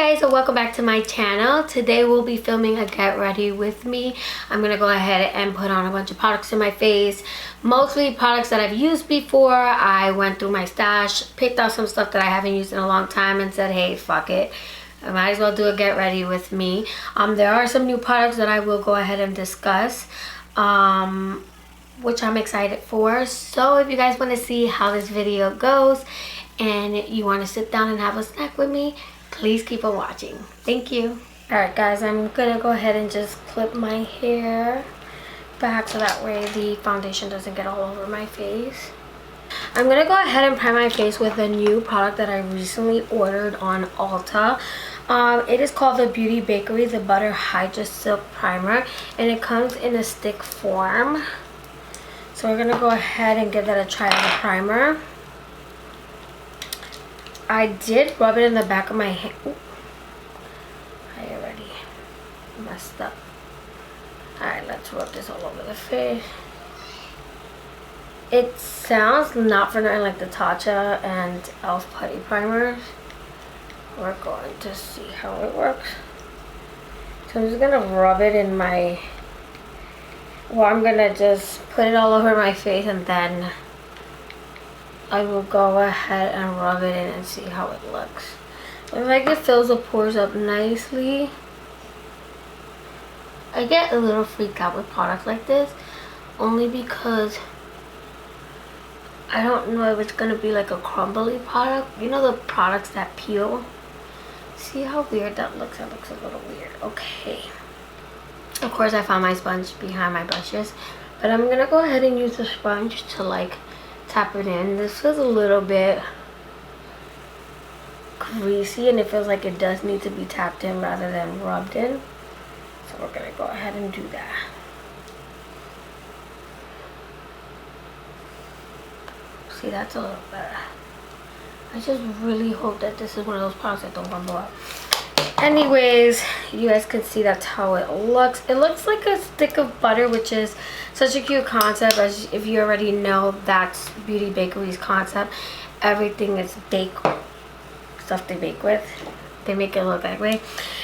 guys, so welcome back to my channel. Today we'll be filming a get ready with me. I'm gonna go ahead and put on a bunch of products in my face, mostly products that I've used before. I went through my stash, picked out some stuff that I haven't used in a long time and said, hey, fuck it, I might as well do a get ready with me. There are some new products that I will go ahead and discuss, which I'm excited for. So if you guys want to see how this video goes and you want to sit down and have a snack with me, please keep on watching. Thank you. Alright guys, I'm gonna go ahead and just clip my hair back so that way the foundation doesn't get all over my face. I'm gonna go ahead and prime my face with a new product that I recently ordered on Ulta. It is called the Beauty Bakery, the Butter Hydra Silk Primer, and it comes in a stick form. So we're gonna go ahead and give that a try as a primer. I did rub it in the back of my hand. Ooh. I already messed up. Alright, let's rub this all over the face. It sounds not for nothing like the Tatcha and e.l.f. Putty primers. We're going to see how it works. So I'm just going to rub it in my... Well, I'm going to just put it all over my face and then I will go ahead and rub it in and see how it looks. Looks like it fills the pores up nicely. I get a little freaked out with products like this only because I don't know if it's going to be like a crumbly product. You know the products that peel? See how weird that looks? That looks a little weird. Okay. Of course I found my sponge behind my brushes, but I'm going to go ahead and use the sponge to like tap it in. This feels a little bit greasy and it feels like it does need to be tapped in rather than rubbed in. So we're going to go ahead and do that. See, that's a little better. I just really hope that this is one of those products that don't crumble up. Anyways, you guys can see that's how it looks. It looks like a stick of butter, which is such a cute concept. As if you already know, that's Beauty Bakery's concept. Everything is baked, stuff they bake with. They make it look that way.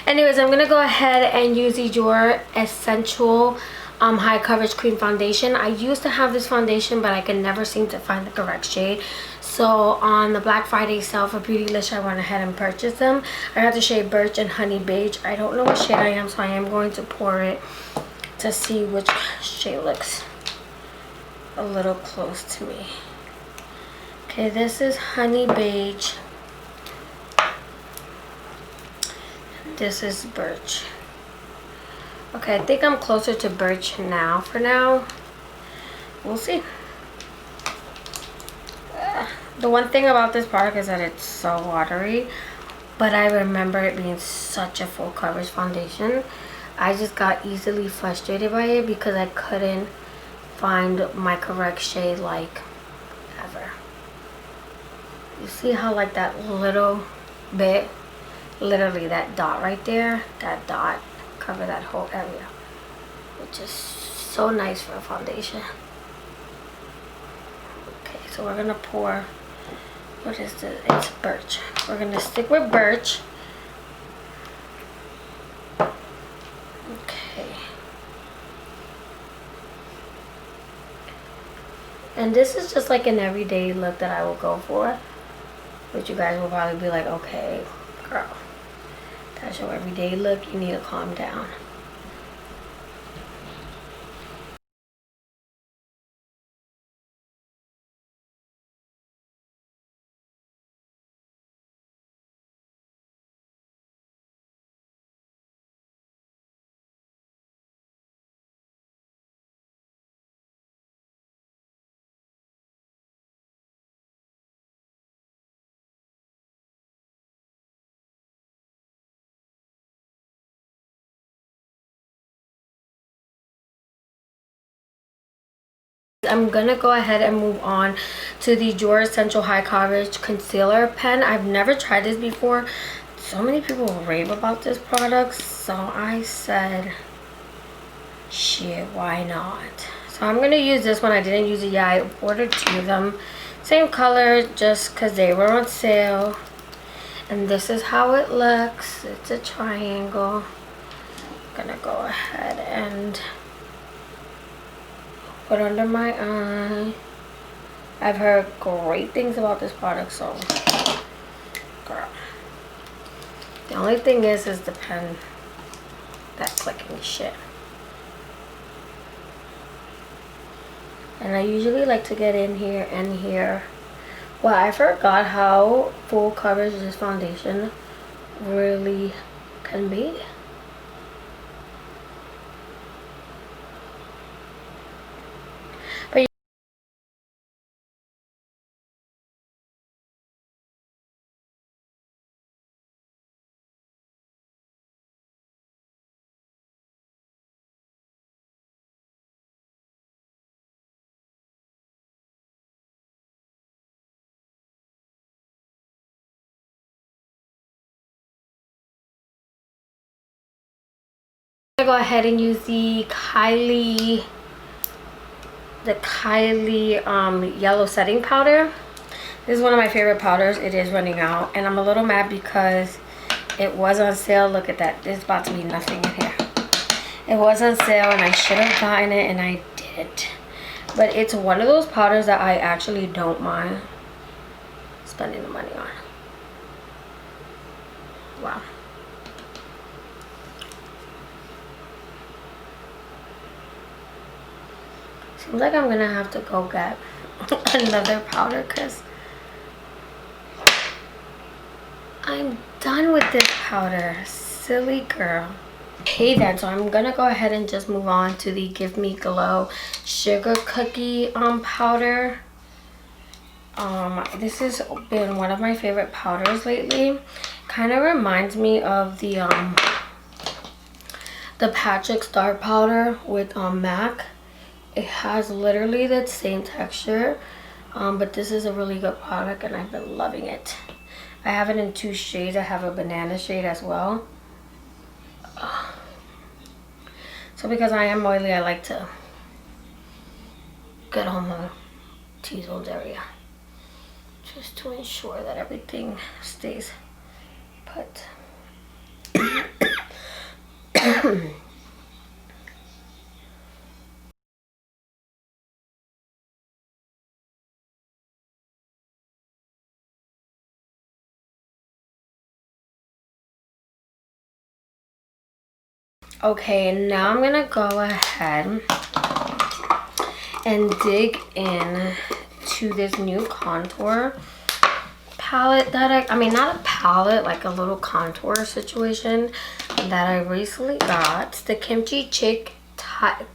Anyways, I'm going to go ahead and use the Your Essential High Coverage Cream Foundation. I used to have this foundation, but I can never seem to find the correct shade. So on the Black Friday sale for Beautylish, I went ahead and purchased them. I got the shade Birch and Honey Beige. I don't know what shade I am, so I am going to pour it to see which shade looks a little close to me. Okay, this is Honey Beige. This is Birch. Okay, I think I'm closer to Birch now. For now, we'll see. The one thing about this product is that it's so watery, but I remember it being such a full coverage foundation. I just got easily frustrated by it because I couldn't find my correct shade like ever. You see how like that little bit, literally that dot right there, that dot cover that whole area, which is so nice for a foundation. Okay, so we're gonna pour, what is this? It's Birch. We're gonna stick with Birch. Okay. And this is just like an everyday look that I will go for, which you guys will probably be like, okay, girl, that's your everyday look, you need to calm down. I'm gonna go ahead and move on to the Your Essential High Coverage Concealer Pen. I've never tried this before. So many people rave about this product, so I said, shit, why not? So I'm gonna use this one. I didn't use it yet. I ordered 2 of them, same color, just because they were on sale. And this is how it looks. It's a triangle. I'm gonna go ahead and put under my eye. I've heard great things about this product, so girl. The only thing is the pen, that clicking shit. And I usually like to get in here and here. Well, I forgot how full coverage this foundation really can be. But I'm gonna go ahead and use the Kylie yellow setting powder. This is one of my favorite powders. It is running out, and I'm a little mad because it was on sale. Look at that. There's about to be nothing in here. It was on sale, and I should have gotten it, and I didn't. But it's one of those powders that I actually don't mind spending the money on. Wow. Seems like I'm gonna have to go get another powder because I'm done with this powder. Silly girl. Okay then, so I'm gonna go ahead and just move on to the Give Me Glow Sugar Cookie powder. This has been one of my favorite powders lately. Kind of reminds me of the Patrick Star powder with MAC. It has literally the same texture, but this is a really good product and I've been loving it. I have it in 2 shades. I have a banana shade as well. So because I am oily, I like to get on the T-zone area just to ensure that everything stays put. Okay, now I'm gonna go ahead and dig in to this new contour palette that I mean not a palette, like a little contour situation that I recently got. It's the Kimchi Chick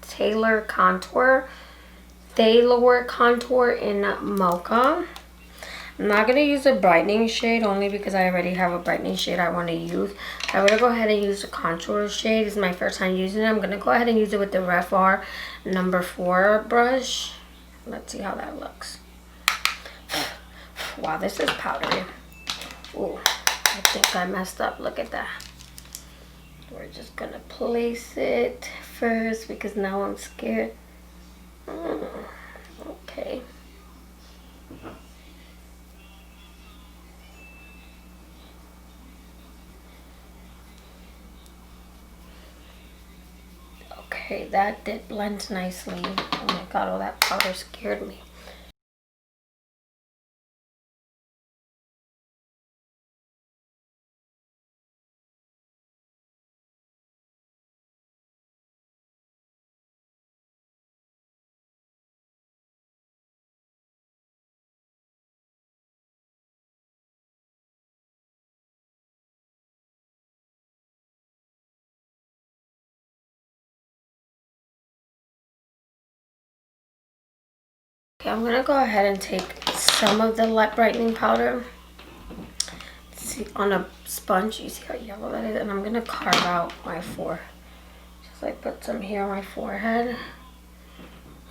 Taylor Contour in Mocha. I'm not going to use a brightening shade only because I already have a brightening shade I want to use. I'm going to go ahead and use the contour shade. This is my first time using it. I'm going to go ahead and use it with the Ref R number 4 brush. Let's see how that looks. Wow, this is powdery. Ooh, I think I messed up. Look at that. We're just going to place it first because now I'm scared. Okay. Okay, that did blend nicely. Oh my god, all that powder scared me. Okay, I'm gonna go ahead and take some of the light brightening powder. See, on a sponge, you see how yellow that is? And I'm gonna carve out my forehead. Just like put some here on my forehead.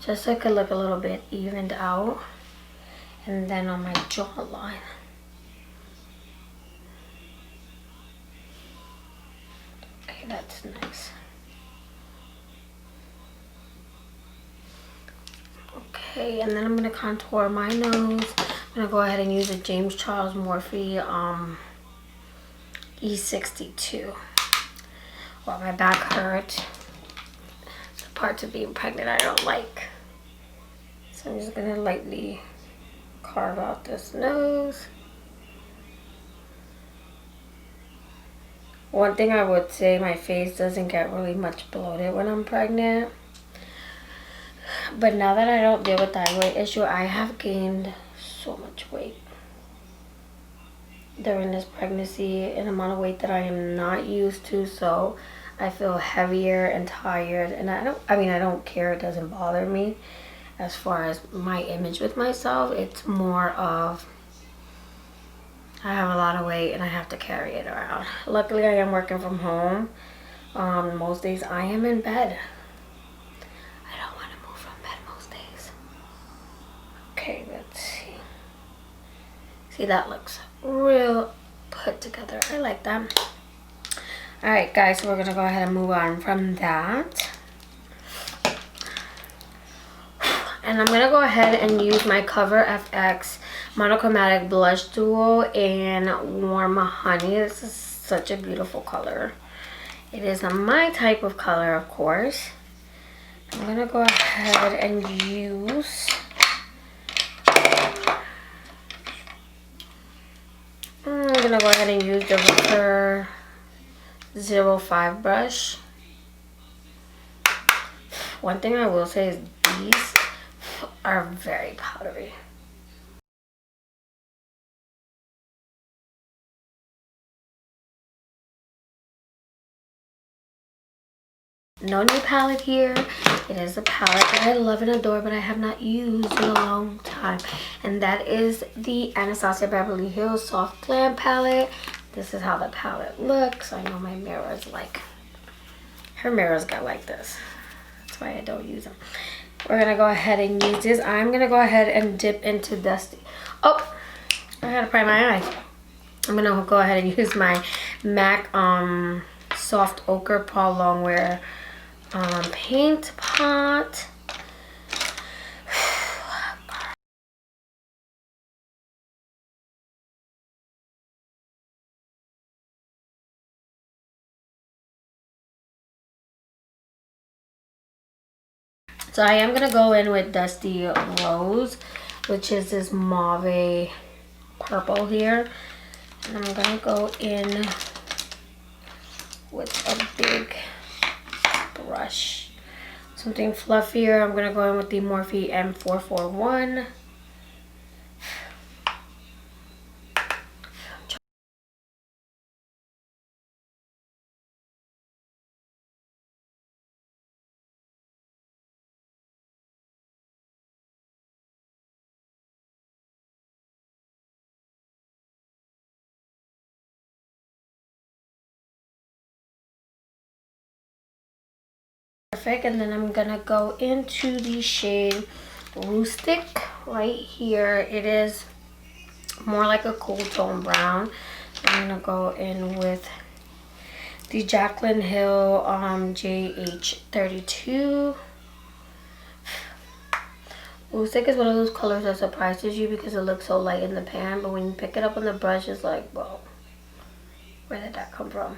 Just so it could look a little bit evened out. And then on my jawline. Okay, that's nice. Okay, and then I'm going to contour my nose. I'm going to go ahead and use a James Charles Morphe E62. Well, my back hurts. The parts of being pregnant I don't like. So I'm just gonna lightly carve out this nose. One thing I would say, my face doesn't get really much bloated when I'm pregnant. But now that I don't deal with thyroid issue, I have gained so much weight during this pregnancy, an amount of weight that I am not used to. So I feel heavier and tired, and I don't care, it doesn't bother me as far as my image with myself. It's more of I have a lot of weight and I have to carry it around. Luckily I am working from home. Most days I am in bed. I don't want to move from bed most days. Okay, let's see. See, that looks real put together. I like that. Alright guys, so we're gonna go ahead and move on from that. And I'm gonna go ahead and use my Cover FX Monochromatic Blush Duo in Warm Honey. This is such a beautiful color. It is my type of color, of course. I'm gonna go ahead and use the Ricoh 05 brush. One thing I will say is these are very powdery. No new palette here. It is a palette that I love and adore, but I have not used in a long time. And that is the Anastasia Beverly Hills Soft Glam palette. This is how the palette looks. I know my mirror is like, her mirrors got like this. That's why I don't use them. We're gonna go ahead and use this. I'm gonna go ahead and dip into Dusty. Oh, I gotta pry my eye. I'm gonna go ahead and use my MAC Soft Ochre Paul Longwear paint pot. So I am gonna go in with Dusty Rose, which is this mauve purple here. And I'm gonna go in with a big brush. Something fluffier. I'm gonna go in with the Morphe M441. Perfect. And then I'm gonna go into the shade Rustic right here. It is more like a cool tone brown. I'm gonna go in with the Jaclyn Hill JH32. Rustic is one of those colors that surprises you because it looks so light in the pan, but when you pick it up on the brush, it's like, whoa, where did that come from?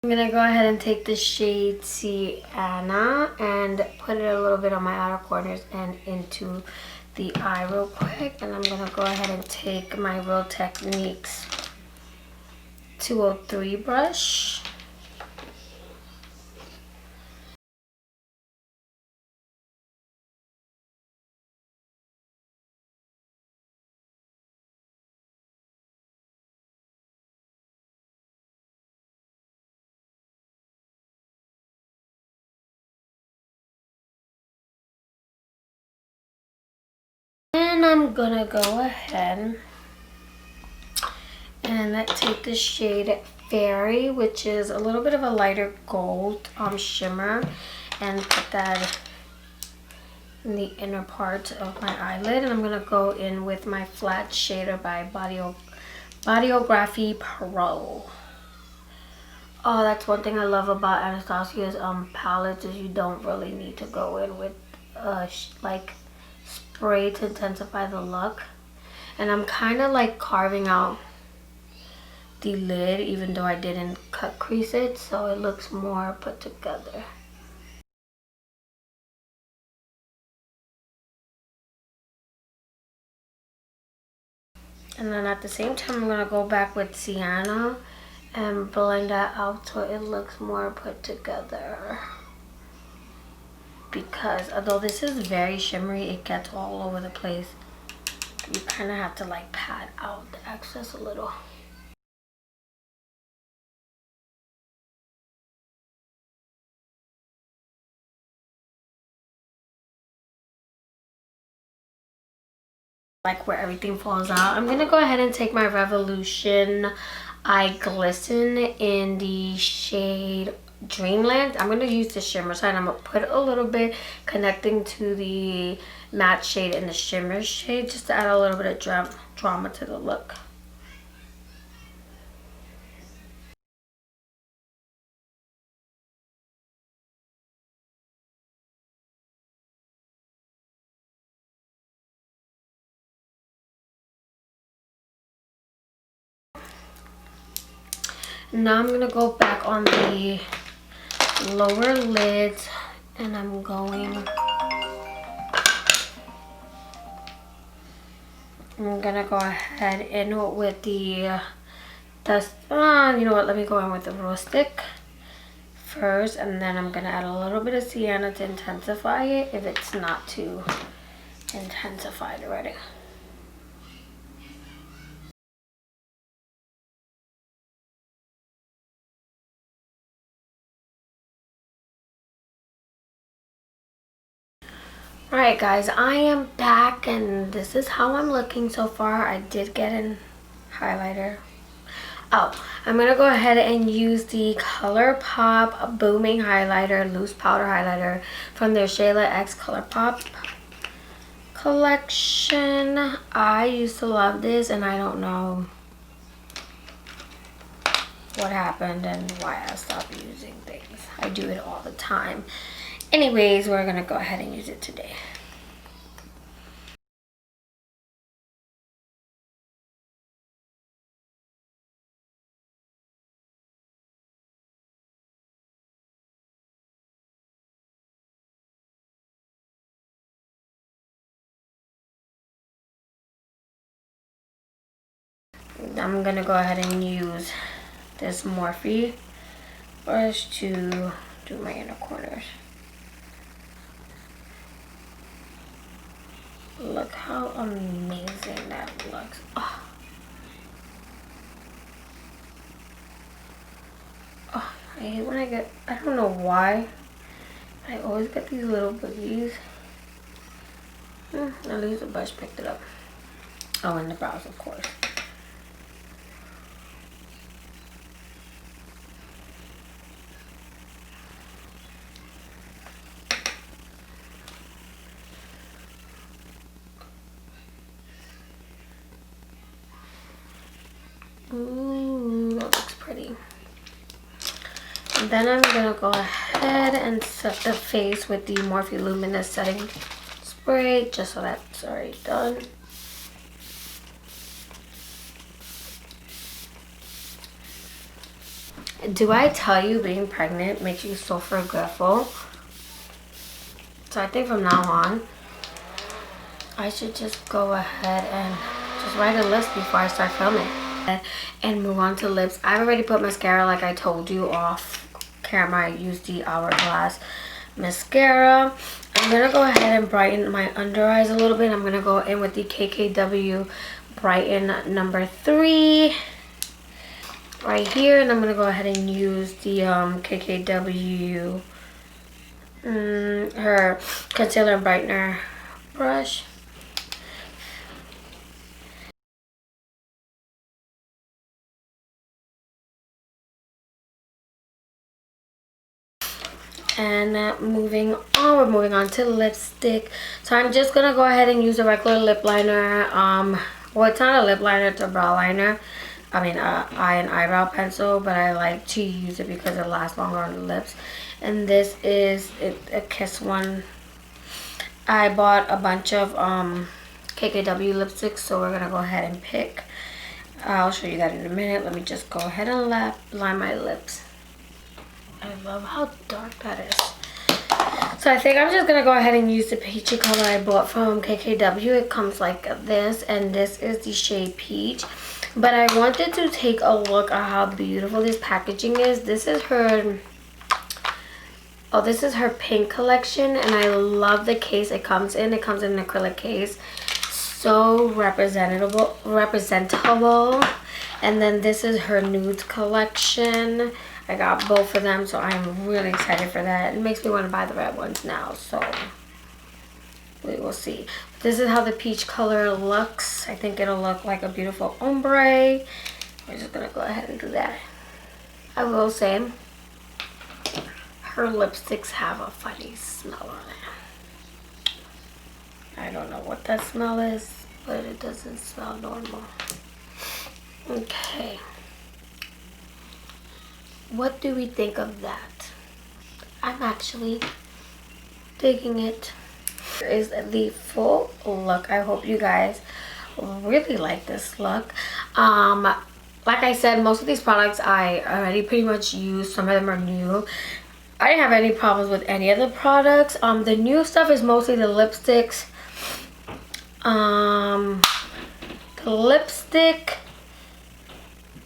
I'm gonna go ahead and take the shade Sienna and put it a little bit on my outer corners and into the eye real quick. And I'm gonna go ahead and take my Real Techniques 203 brush. And I'm gonna go ahead and take the shade Fairy, which is a little bit of a lighter gold shimmer, and put that in the inner part of my eyelid, and I'm gonna go in with my flat shader by Bodyography Pro. Oh, that's one thing I love about Anastasia's palettes is you don't really need to go in with like spray to intensify the look. And I'm kind of like carving out the lid even though I didn't cut crease it, so it looks more put together. And then at the same time, I'm gonna go back with sienna and blend that out so it looks more put together. Because although this is very shimmery, it gets all over the place. You kind of have to like pat out the excess a little. Like where everything falls out. I'm gonna go ahead and take my Revolution Eye Glisten in the shade Dreamland. I'm gonna use the shimmer side. I'm gonna put a little bit connecting to the matte shade and the shimmer shade just to add a little bit of drama to the look. Now I'm gonna go back on the lower lids and I'm gonna go ahead in with the dust. You know what? Let me go in with the Rose Stick first, and then I'm gonna add a little bit of sienna to intensify it if it's not too intensified already. Alright guys, I am back and this is how I'm looking so far. I did get an highlighter. Oh, I'm going to go ahead and use the ColourPop Booming Highlighter, Loose Powder Highlighter from their Shayla X ColourPop collection. I used to love this and I don't know what happened and why I stopped using things. I do it all the time. Anyways, we're going to go ahead and use it today. I'm gonna go ahead and use this Morphe brush to do my inner corners. Look how amazing that looks. Oh. Oh, I hate when I don't know why, I always get these little boogies. At least the brush picked it up. Oh, and the brows, of course. Ooh, that looks pretty. And then I'm gonna go ahead and set the face with the Morphe Luminous setting spray, just so that's already done. Do I tell you being pregnant makes you so forgetful? So I think from now on, I should just go ahead and just write a list before I start filming. And move on to lips. I've already put mascara like I told you off camera. I used the Hourglass mascara. I'm going to go ahead and brighten my under eyes a little bit. I'm going to go in with the KKW Brighten number 3 right here. And I'm going to go ahead and use the KKW her concealer and brightener brush. And moving on, we're moving on to lipstick. So I'm just gonna go ahead and use a regular lip liner. Well, it's not a lip liner, it's a brow liner. I mean, eye and eyebrow pencil, but I like to use it because it lasts longer on the lips. And this is a Kiss one. I bought a bunch of KKW lipsticks, so we're gonna go ahead and pick. I'll show you that in a minute. Let me just go ahead and line my lips. I love how dark that is. So I think I'm just gonna go ahead and use the peachy color I bought from KKW. It comes like this, and this is the shade Peach. But I wanted to take a look at how beautiful this packaging is. This is her pink collection, and I love the case it comes in. It comes in an acrylic case. So representable. And then this is her nude collection. I got both of them, so I'm really excited for that. It makes me want to buy the red ones now, so we will see. This is how the peach color looks. I think it'll look like a beautiful ombre. We're just gonna go ahead and do that. I will say, her lipsticks have a funny smell on it. I don't know what that smell is, but it doesn't smell normal. Okay. What do we think of that? I'm actually digging it. Here is the full look. I hope you guys really like this look. Like I said, most of these products I already pretty much used. Some of them are new. I didn't have any problems with any of the products. The new stuff is mostly the lipsticks. The lipstick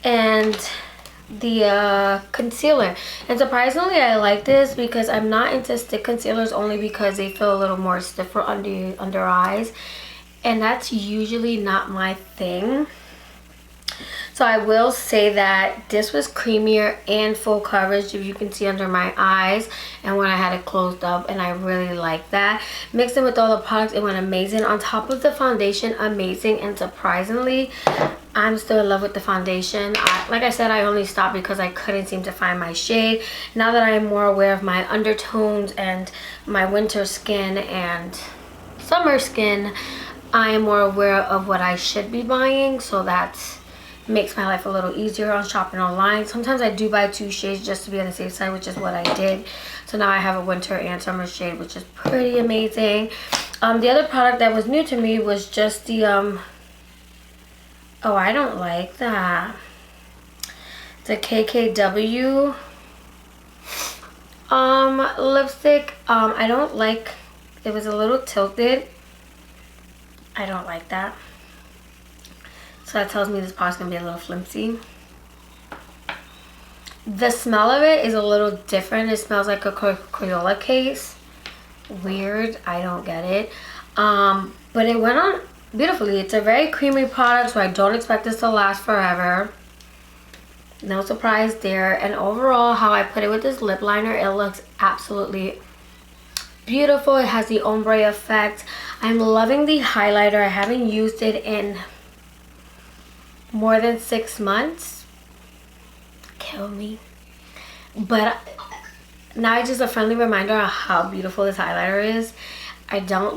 and the concealer. And surprisingly, I like this because I'm not into stick concealers, only because they feel a little more stiffer under eyes, and that's usually not my thing. So I will say that this was creamier and full coverage, if you can see under my eyes, and when I had it closed up, and I really like that. Mixed in with all the products, it went amazing. On top of the foundation, amazing. And surprisingly, I'm still in love with the foundation. Like I said, I only stopped because I couldn't seem to find my shade. Now that I'm more aware of my undertones and my winter skin and summer skin, I am more aware of what I should be buying, so that makes my life a little easier on shopping online. Sometimes I do buy 2 shades just to be on the safe side, which is what I did. So now I have a winter and summer shade, which is pretty amazing. The other product that was new to me was just the oh, I don't like that. The KKW lipstick. I don't like, it was a little tilted. I don't like that. So that tells me this product's gonna be a little flimsy. The smell of it is a little different. It smells like a Crayola case. Weird, I don't get it. But it went on beautifully. It's a very creamy product, so I don't expect this to last forever. No surprise there. And overall, how I put it with this lip liner, it looks absolutely beautiful. It has the ombre effect. I'm loving the highlighter. I haven't used it in more than 6 months. Kill me. But now it's just a friendly reminder of how beautiful this highlighter is. It doesn't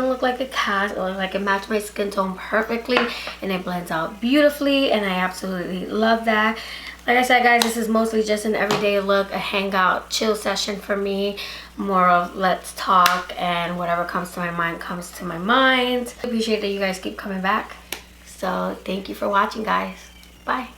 look like a cast. It looks like it matched my skin tone perfectly, and it blends out beautifully, and I absolutely love that. Like I said, guys, this is mostly just an everyday look, a hangout, chill session for me. More of let's talk, and whatever comes to my mind comes to my mind. I appreciate that you guys keep coming back. So thank you for watching, guys. Bye.